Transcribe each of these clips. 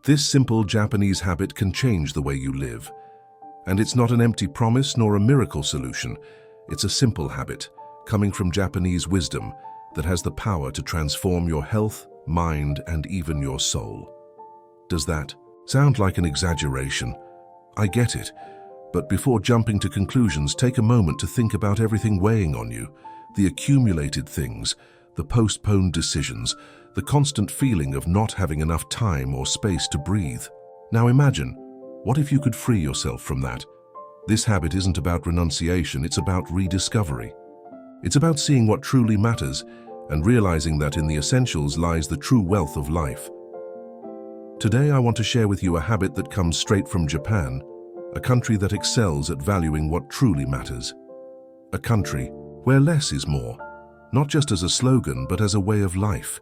This simple Japanese habit can change the way you live. And it's not an empty promise nor a miracle solution. It's a simple habit, coming from Japanese wisdom, that has the power to transform your health, mind, and even your soul. Does that sound like an exaggeration? I get it. But before jumping to conclusions, take a moment to think about everything weighing on you, the accumulated things, the postponed decisions, the constant feeling of not having enough time or space to breathe. Now imagine, what if you could free yourself from that? This habit isn't about renunciation, it's about rediscovery. It's about seeing what truly matters and realizing that in the essentials lies the true wealth of life. Today I want to share with you a habit that comes straight from Japan, a country that excels at valuing what truly matters. A country where less is more, not just as a slogan but as a way of life.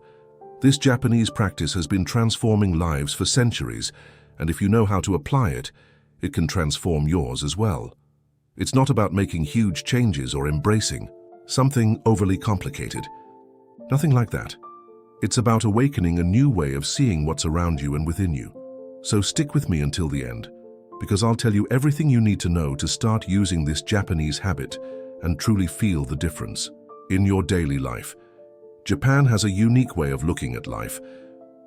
This Japanese practice has been transforming lives for centuries, and if you know how to apply it, it can transform yours as well. It's not about making huge changes or embracing something overly complicated. Nothing like that. It's about awakening a new way of seeing what's around you and within you. So stick with me until the end, because I'll tell you everything you need to know to start using this Japanese habit and truly feel the difference in your daily life. Japan has a unique way of looking at life.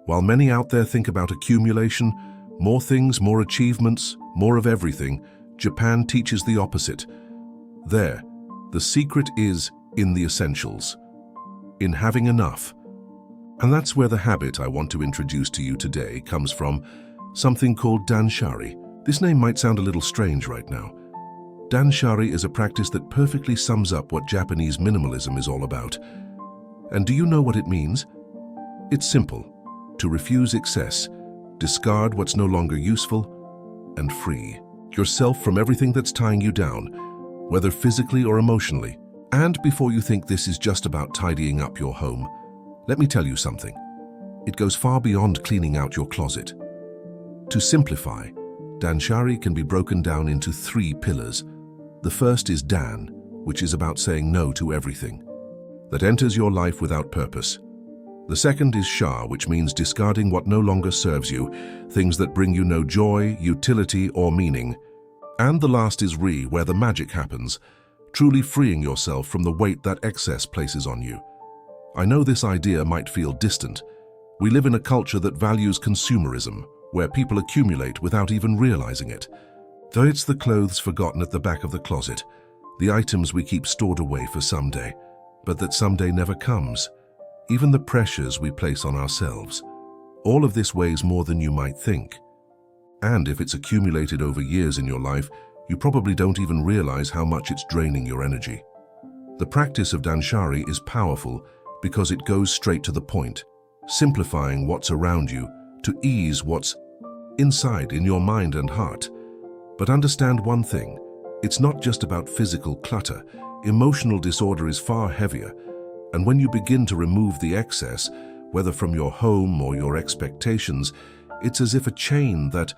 While many out there think about accumulation, more things, more achievements, more of everything, Japan teaches the opposite. There, the secret is in the essentials, in having enough. And that's where the habit I want to introduce to you today comes from, something called danshari. This name might sound a little strange right now. Danshari is a practice that perfectly sums up what Japanese minimalism is all about. And do you know what it means? It's simple: to refuse excess, discard what's no longer useful, and free yourself from everything that's tying you down, whether physically or emotionally. And before you think this is just about tidying up your home, let me tell you something. It goes far beyond cleaning out your closet. To simplify, danshari can be broken down into 3 pillars. The first is dan, which is about saying no to everything that enters your life without purpose. The second is sha, which means discarding what no longer serves you, things that bring you no joy, utility, or meaning. And the last is ri, where the magic happens, truly freeing yourself from the weight that excess places on you. I know this idea might feel distant. We live in a culture that values consumerism, where people accumulate without even realizing it. Though it's the clothes forgotten at the back of the closet, the items we keep stored away for someday, but that someday never comes. Even the pressures we place on ourselves. All of this weighs more than you might think. And if it's accumulated over years in your life, you probably don't even realize how much it's draining your energy. The practice of danshari is powerful because it goes straight to the point, simplifying what's around you to ease what's inside in your mind and heart. But understand one thing, it's not just about physical clutter. Emotional disorder is far heavier, and when you begin to remove the excess, whether from your home or your expectations, it's as if a chain that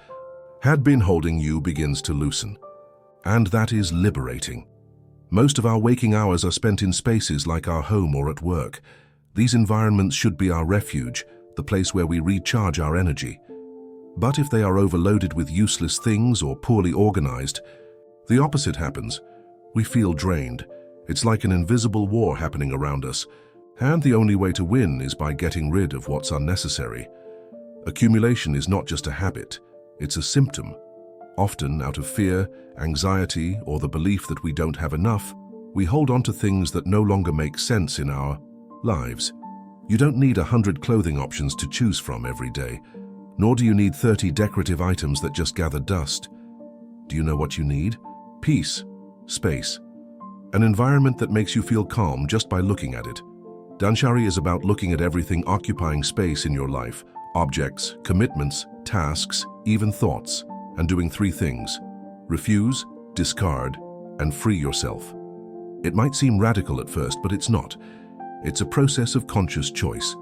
had been holding you begins to loosen. And that is liberating. Most of our waking hours are spent in spaces like our home or at work. These environments should be our refuge, the place where we recharge our energy. But if they are overloaded with useless things or poorly organized, the opposite happens. We feel drained. It's like an invisible war happening around us, and the only way to win is by getting rid of what's unnecessary. Accumulation is not just a habit, it's a symptom. Often out of fear, anxiety, or the belief that we don't have enough, we hold on to things that no longer make sense in our lives. You don't need 100 clothing options to choose from every day, nor do you need 30 decorative items that just gather dust. Do you know what you need? Peace, space, an environment that makes you feel calm just by looking at it. Danshari is about looking at everything occupying space in your life, objects, commitments, tasks, even thoughts, and doing 3 things: refuse, discard, and free yourself. It might seem radical at first, but it's not. It's a process of conscious choice.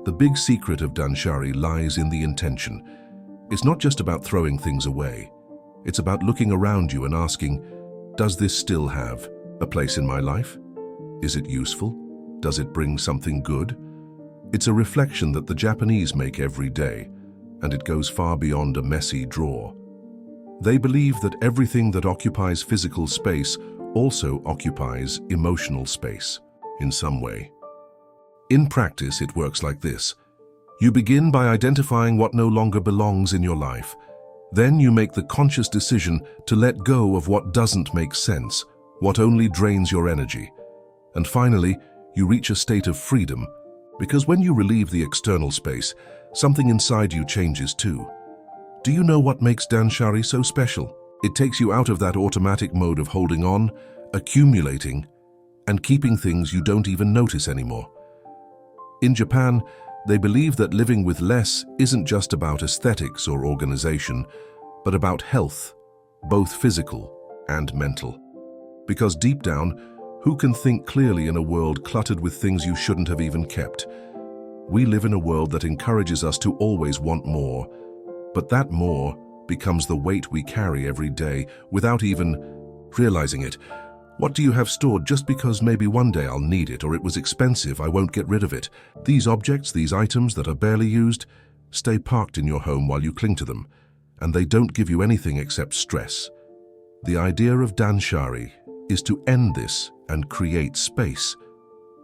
The big secret of danshari lies in the intention. It's not just about throwing things away. It's about looking around you and asking, does this still have a place in my life? Is it useful? Does it bring something good? It's a reflection that the Japanese make every day, and it goes far beyond a messy drawer. They believe that everything that occupies physical space also occupies emotional space in some way. In practice, it works like this. You begin by identifying what no longer belongs in your life. Then you make the conscious decision to let go of what doesn't make sense, what only drains your energy. And finally, you reach a state of freedom, because when you relieve the external space, something inside you changes too. Do you know what makes Danshari so special? It takes you out of that automatic mode of holding on, accumulating, and keeping things you don't even notice anymore. In Japan, they believe that living with less isn't just about aesthetics or organization, but about health, both physical and mental. Because deep down, who can think clearly in a world cluttered with things you shouldn't have even kept? We live in a world that encourages us to always want more, but that more becomes the weight we carry every day without even realizing it. What do you have stored just because maybe one day I'll need it, or it was expensive, I won't get rid of it? These objects, these items that are barely used, stay parked in your home while you cling to them, and they don't give you anything except stress. The idea of Danshari is to end this and create space.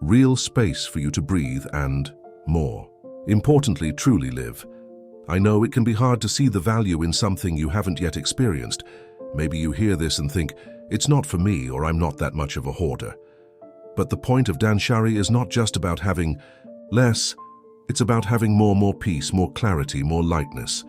Real space for you to breathe and, more importantly, truly live. I know it can be hard to see the value in something you haven't yet experienced. Maybe you hear this and think, it's not for me, or I'm not that much of a hoarder. But the point of Danshari is not just about having less, it's about having more peace, more clarity, more lightness.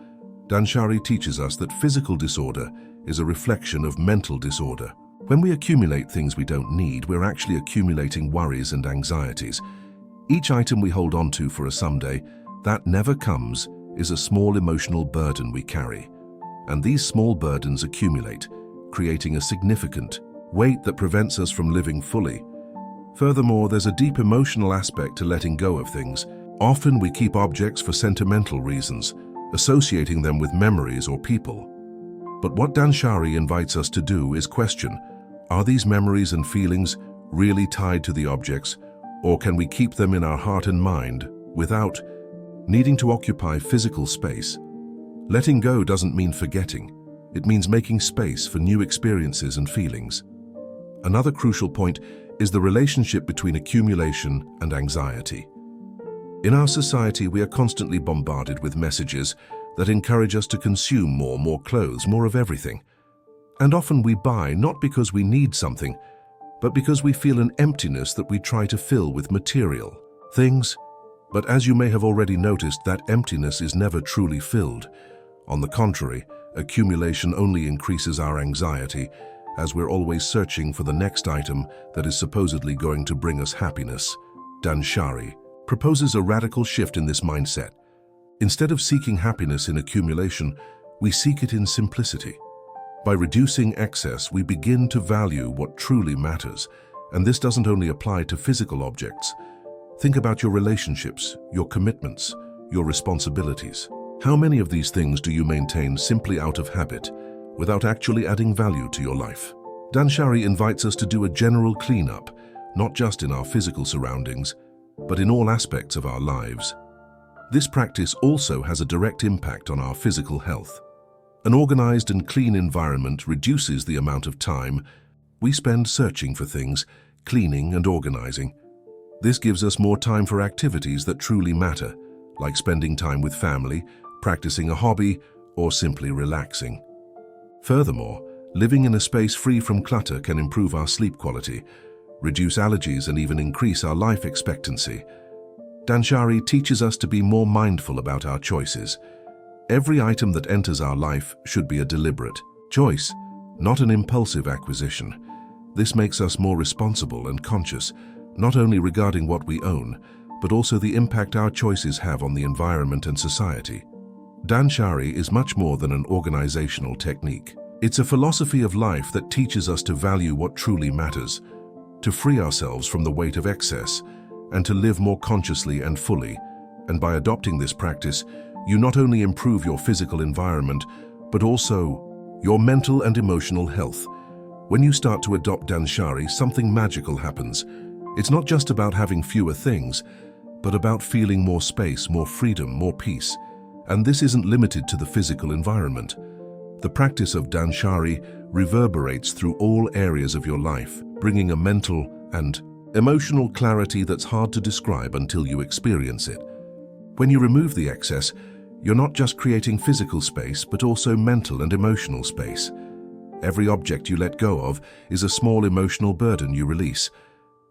Danshari teaches us that physical disorder is a reflection of mental disorder. When we accumulate things we don't need, we're actually accumulating worries and anxieties. Each item we hold on to for a someday that never comes is a small emotional burden we carry. And these small burdens accumulate, creating a significant weight that prevents us from living fully. Furthermore, there's a deep emotional aspect to letting go of things. Often we keep objects for sentimental reasons, associating them with memories or people. But what Danshari invites us to do is question, are these memories and feelings really tied to the objects, or can we keep them in our heart and mind without needing to occupy physical space? Letting go doesn't mean forgetting. It means making space for new experiences and feelings. Another crucial point is the relationship between accumulation and anxiety. In our society, we are constantly bombarded with messages that encourage us to consume more clothes, more of everything. And often we buy not because we need something, but because we feel an emptiness that we try to fill with material things. But as you may have already noticed, that emptiness is never truly filled. On the contrary, accumulation only increases our anxiety, as we're always searching for the next item that is supposedly going to bring us happiness. Danshari proposes a radical shift in this mindset. Instead of seeking happiness in accumulation, we seek it in simplicity. By reducing excess, we begin to value what truly matters, and this doesn't only apply to physical objects. Think about your relationships, your commitments, your responsibilities. How many of these things do you maintain simply out of habit, without actually adding value to your life? Danshari invites us to do a general cleanup, not just in our physical surroundings, but in all aspects of our lives. This practice also has a direct impact on our physical health. An organized and clean environment reduces the amount of time we spend searching for things, cleaning and organizing. This gives us more time for activities that truly matter, like spending time with family, practicing a hobby, or simply relaxing. Furthermore, living in a space free from clutter can improve our sleep quality, reduce allergies, and even increase our life expectancy. Danshari teaches us to be more mindful about our choices. Every item that enters our life should be a deliberate choice, not an impulsive acquisition. This makes us more responsible and conscious, not only regarding what we own, but also the impact our choices have on the environment and society. Danshari is much more than an organizational technique. It's a philosophy of life that teaches us to value what truly matters, to free ourselves from the weight of excess, and to live more consciously and fully. And by adopting this practice, you not only improve your physical environment, but also your mental and emotional health. When you start to adopt Danshari, something magical happens. It's not just about having fewer things, but about feeling more space, more freedom, more peace. And this isn't limited to the physical environment. The practice of Danshari reverberates through all areas of your life, bringing a mental and emotional clarity that's hard to describe until you experience it. When you remove the excess, you're not just creating physical space, but also mental and emotional space. Every object you let go of is a small emotional burden you release.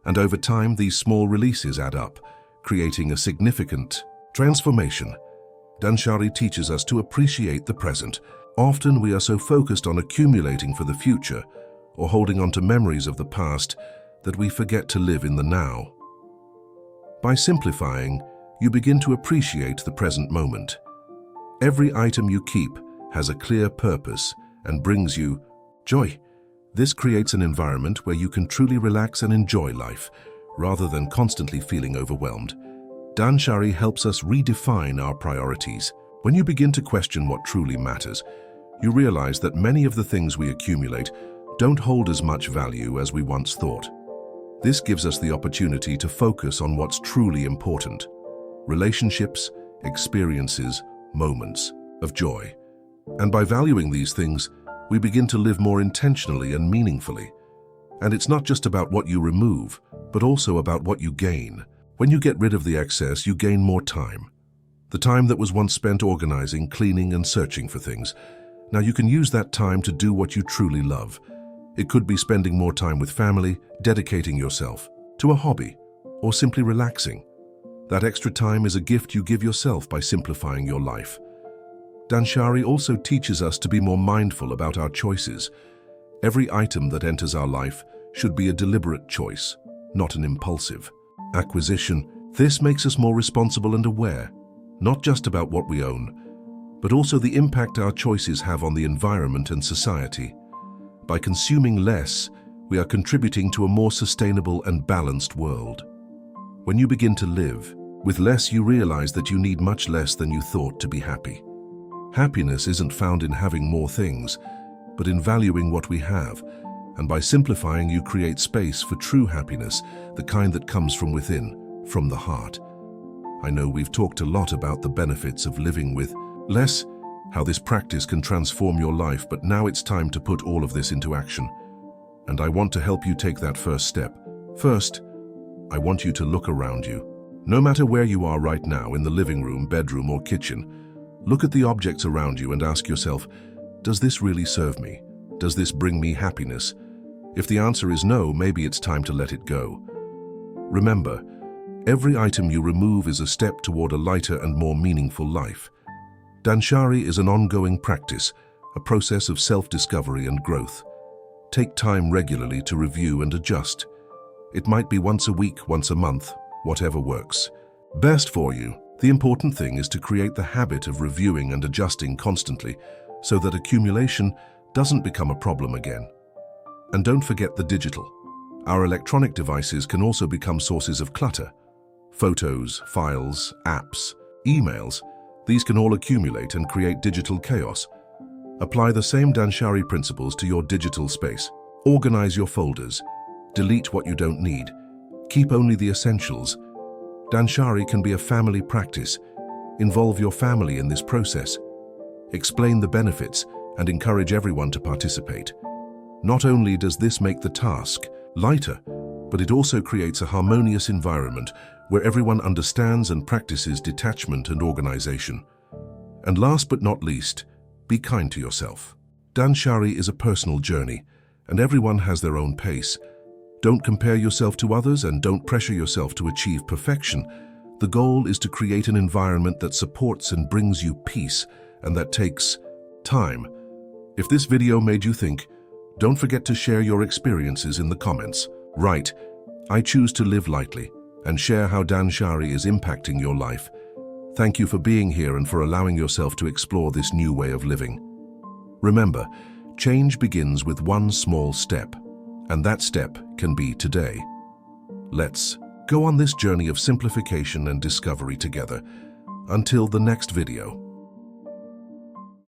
And over time, these small releases add up, creating a significant transformation. Danshari teaches us to appreciate the present. Often we are so focused on accumulating for the future or holding on to memories of the past that we forget to live in the now. By simplifying, you begin to appreciate the present moment. Every item you keep has a clear purpose and brings you joy. This creates an environment where you can truly relax and enjoy life, rather than constantly feeling overwhelmed. Danshari helps us redefine our priorities. When you begin to question what truly matters, you realize that many of the things we accumulate don't hold as much value as we once thought. This gives us the opportunity to focus on what's truly important: relationships, experiences, moments of joy. And by valuing these things, we begin to live more intentionally and meaningfully. And it's not just about what you remove, but also about what you gain. When you get rid of the excess, you gain more time. The time that was once spent organizing, cleaning, and searching for things. Now you can use that time to do what you truly love. It could be spending more time with family, dedicating yourself to a hobby, or simply relaxing. That extra time is a gift you give yourself by simplifying your life. Danshari also teaches us to be more mindful about our choices. Every item that enters our life should be a deliberate choice, not an impulsive acquisition. This makes us more responsible and aware, not just about what we own, but also the impact our choices have on the environment and society. By consuming less, we are contributing to a more sustainable and balanced world. When you begin to live with less, you realize that you need much less than you thought to be happy. Happiness isn't found in having more things, but in valuing what we have. And by simplifying, you create space for true happiness, the kind that comes from within, from the heart. I know we've talked a lot about the benefits of living with less, how this practice can transform your life, but now it's time to put all of this into action. And I want to help you take that first step. First, I want you to look around you. No matter where you are right now, in the living room, bedroom, or kitchen, look at the objects around you and ask yourself, does this really serve me? Does this bring me happiness? If the answer is no, maybe it's time to let it go. Remember, every item you remove is a step toward a lighter and more meaningful life. Danshari is an ongoing practice, a process of self-discovery and growth. Take time regularly to review and adjust. It might be once a week, once a month, whatever works best for you. The important thing is to create the habit of reviewing and adjusting constantly, so that accumulation doesn't become a problem again. And don't forget the digital. Our electronic devices can also become sources of clutter. Photos, files, apps, emails, these can all accumulate and create digital chaos. Apply the same Danshari principles to your digital space. Organize your folders. Delete what you don't need. Keep only the essentials. Danshari can be a family practice. Involve your family in this process. Explain the benefits and encourage everyone to participate. Not only does this make the task lighter, but it also creates a harmonious environment where everyone understands and practices detachment and organization. And last but not least, be kind to yourself. Danshari is a personal journey, and everyone has their own pace. Don't compare yourself to others and don't pressure yourself to achieve perfection. The goal is to create an environment that supports and brings you peace, and that takes time. If this video made you think, don't forget to share your experiences in the comments. Write, I choose to live lightly, and share how Danshari is impacting your life. Thank you for being here and for allowing yourself to explore this new way of living. Remember, change begins with one small step, and that step can be today. Let's go on this journey of simplification and discovery together. Until the next video.